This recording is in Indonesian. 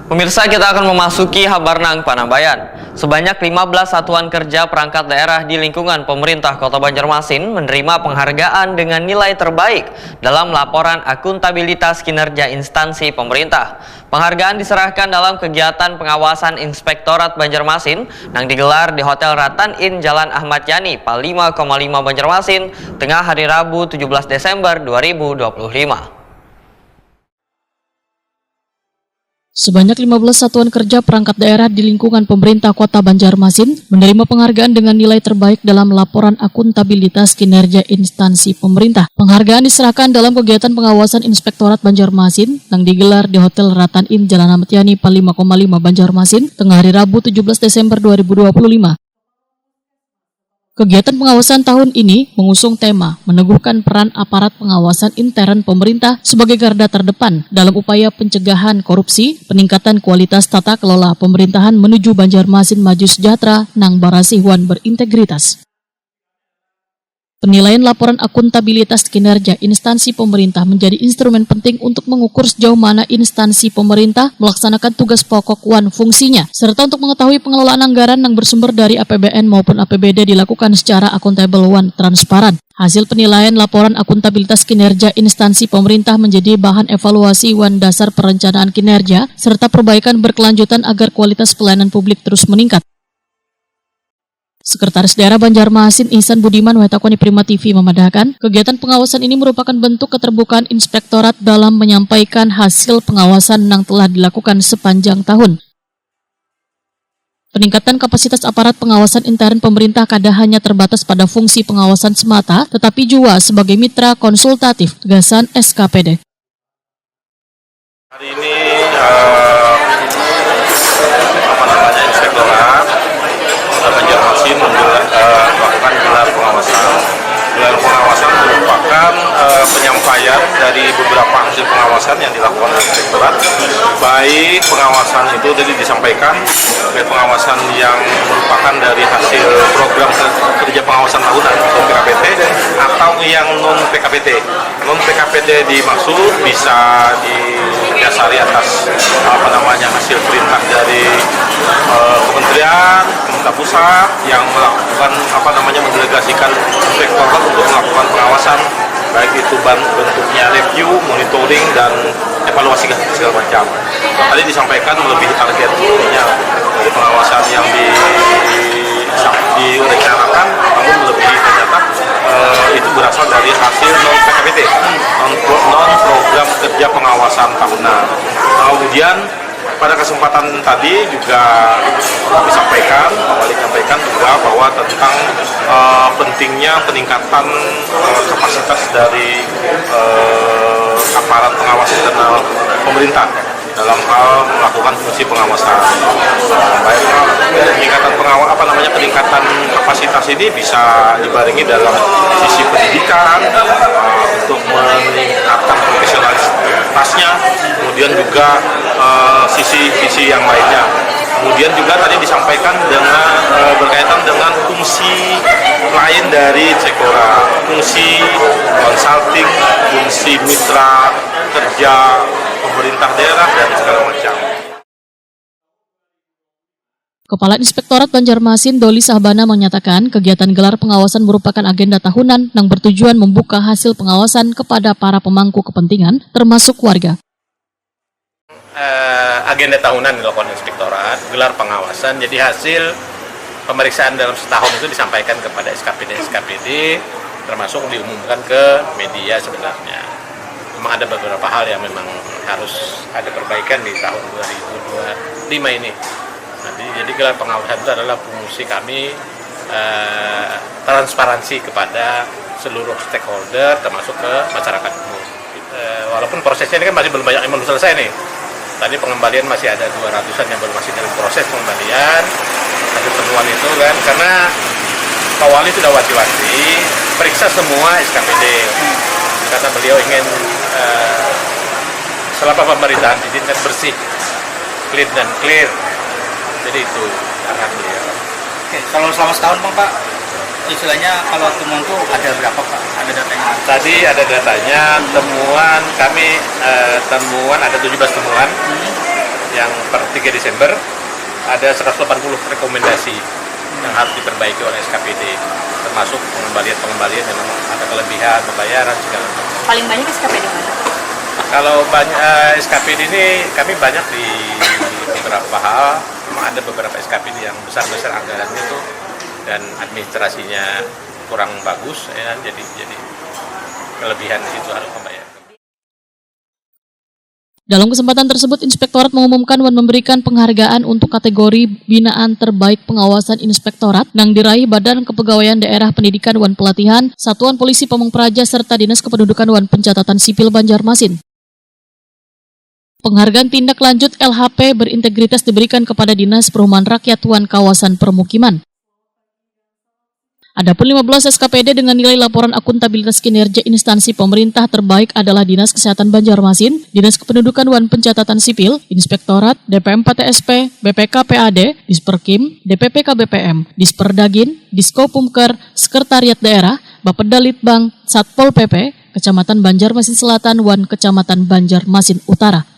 Pemirsa, kita akan memasuki Habarnang Panambayan. Sebanyak 15 satuan kerja perangkat daerah di lingkungan pemerintah Kota Banjarmasin menerima penghargaan dengan nilai terbaik dalam laporan akuntabilitas kinerja instansi pemerintah. Penghargaan diserahkan dalam kegiatan pengawasan Inspektorat Banjarmasin yang digelar di Hotel Ratan Inn Jalan Ahmad Yani, Pal 5,5 Banjarmasin, tengah hari Rabu 17 Desember 2025. Sebanyak 15 satuan kerja perangkat daerah di lingkungan pemerintah Kota Banjarmasin menerima penghargaan dengan nilai terbaik dalam laporan akuntabilitas kinerja instansi pemerintah. Penghargaan diserahkan dalam kegiatan pengawasan Inspektorat Banjarmasin yang digelar di Hotel Ratan Inn Jalan Ahmad Yani, Pal 5,5 Banjarmasin, tengah hari Rabu 17 Desember 2025. Kegiatan pengawasan tahun ini mengusung tema meneguhkan peran aparat pengawasan intern pemerintah sebagai garda terdepan dalam upaya pencegahan korupsi, peningkatan kualitas tata kelola pemerintahan menuju Banjarmasin maju sejahtera nang barasihwan berintegritas. Penilaian laporan akuntabilitas kinerja instansi pemerintah menjadi instrumen penting untuk mengukur sejauh mana instansi pemerintah melaksanakan tugas pokok wan fungsinya, serta untuk mengetahui pengelolaan anggaran yang bersumber dari APBN maupun APBD dilakukan secara akuntabel wan transparan. Hasil penilaian laporan akuntabilitas kinerja instansi pemerintah menjadi bahan evaluasi wan dasar perencanaan kinerja, serta perbaikan berkelanjutan agar kualitas pelayanan publik terus meningkat. Sekretaris Daerah Banjarmasin Ihsan Budiman Wetakoni Prima TV memadahkan, kegiatan pengawasan ini merupakan bentuk keterbukaan inspektorat dalam menyampaikan hasil pengawasan yang telah dilakukan sepanjang tahun. Peningkatan kapasitas aparat pengawasan intern pemerintah kada hanya terbatas pada fungsi pengawasan semata, tetapi juga sebagai mitra konsultatif tegasan SKPD. Hari ini Inspektorat Banjarmasin melakukan gelar pengawasan. Gelar pengawasan merupakan penyampaian dari beberapa hasil pengawasan yang dilakukan oleh Inspektorat. Baik pengawasan itu tadi disampaikan, baik pengawasan yang merupakan dari hasil program kerja pengawasan tahunan atau PKPT atau yang non PKPT. Non PKPT dimaksud bisa didasari atas hasil perintah dari kementerian, pemerintah pusat yang melakukan mendelegasikan inspektorat untuk melakukan pengawasan, baik itu bentuknya review, monitoring dan evaluasi segala macam. Tadi disampaikan lebih targetnya dari pengawasan yang direncanakan, namun lebih ternyata itu berasal dari hasil non PKPT, non program kerja pengawasan tahunan. Kemudian pada kesempatan tadi juga disampaikan juga bahwa tentang pentingnya peningkatan kapasitas dari aparat pengawas internal pemerintah dalam hal melakukan fungsi pengawasan. Baik peningkatan kapasitas ini bisa dibarengi dalam sisi pendidikan untuk meningkatkan profesionalitasnya, kemudian juga sisi yang lainnya. Kemudian juga tadi disampaikan dengan berkaitan dengan fungsi lain dari Inspektorat, fungsi consulting, fungsi mitra kerja pemerintah daerah dan segala macam. Kepala Inspektorat Banjarmasin Doli Sahbana menyatakan kegiatan gelar pengawasan merupakan agenda tahunan yang bertujuan membuka hasil pengawasan kepada para pemangku kepentingan termasuk warga. Agenda tahunan dilakukan Inspektorat, gelar pengawasan, jadi hasil pemeriksaan dalam setahun itu disampaikan kepada SKPD, termasuk diumumkan ke media sebenarnya. Memang ada beberapa hal yang memang harus ada perbaikan di tahun 2025 ini. Jadi gelar pengawasan itu adalah fungsi kami transparansi kepada seluruh stakeholder termasuk ke masyarakat umum. Walaupun prosesnya ini kan masih belum banyak yang belum selesai nih. Tadi pengembalian masih ada 200-an yang masih dalam proses pengembalian. Hasil temuan itu kan karena Pak Wali sudah wanti-wanti periksa semua SKPD karena beliau ingin selama pemerintahan di sini kan bersih, clean dan clear. Jadi itu arahan beliau. Oke, kalau selama setahun Pak, istilahnya kalau temuan itu ada berapa Pak? Ada datanya? Tadi ada datanya, temuan kami temuan ada 17 temuan yang per 3 Desember ada 180 rekomendasi yang harus diperbaiki oleh SKPD, termasuk pengembalian yang memang ada kelebihan, pembayaran segala macam. Paling banyak SKPD mana? Kalau banyak SKPD ini kami banyak di beberapa hal, memang ada beberapa SKPD yang besar-besar anggarannya itu dan administrasinya kurang bagus, ya, jadi kelebihan di situ harus pembayaran. Dalam kesempatan tersebut, Inspektorat mengumumkan dan memberikan penghargaan untuk kategori binaan terbaik pengawasan Inspektorat yang diraih Badan Kepegawaian Daerah Pendidikan wan Pelatihan, Satuan Polisi Pamong Praja, serta Dinas Kependudukan wan Pencatatan Sipil Banjarmasin. Penghargaan tindak lanjut LHP berintegritas diberikan kepada Dinas Perumahan Rakyat wan Kawasan Permukiman. Adapun 15 SKPD dengan nilai laporan akuntabilitas kinerja instansi pemerintah terbaik adalah Dinas Kesehatan Banjarmasin, Dinas Kependudukan wan Pencatatan Sipil, Inspektorat, DP4TSP, BPK-PAD, Disperkim, DPPK BPM, Disperdagin, Diskopumker, Sekretariat Daerah, Bapeda Litbang, Satpol PP, Kecamatan Banjarmasin Selatan wan Kecamatan Banjarmasin Utara.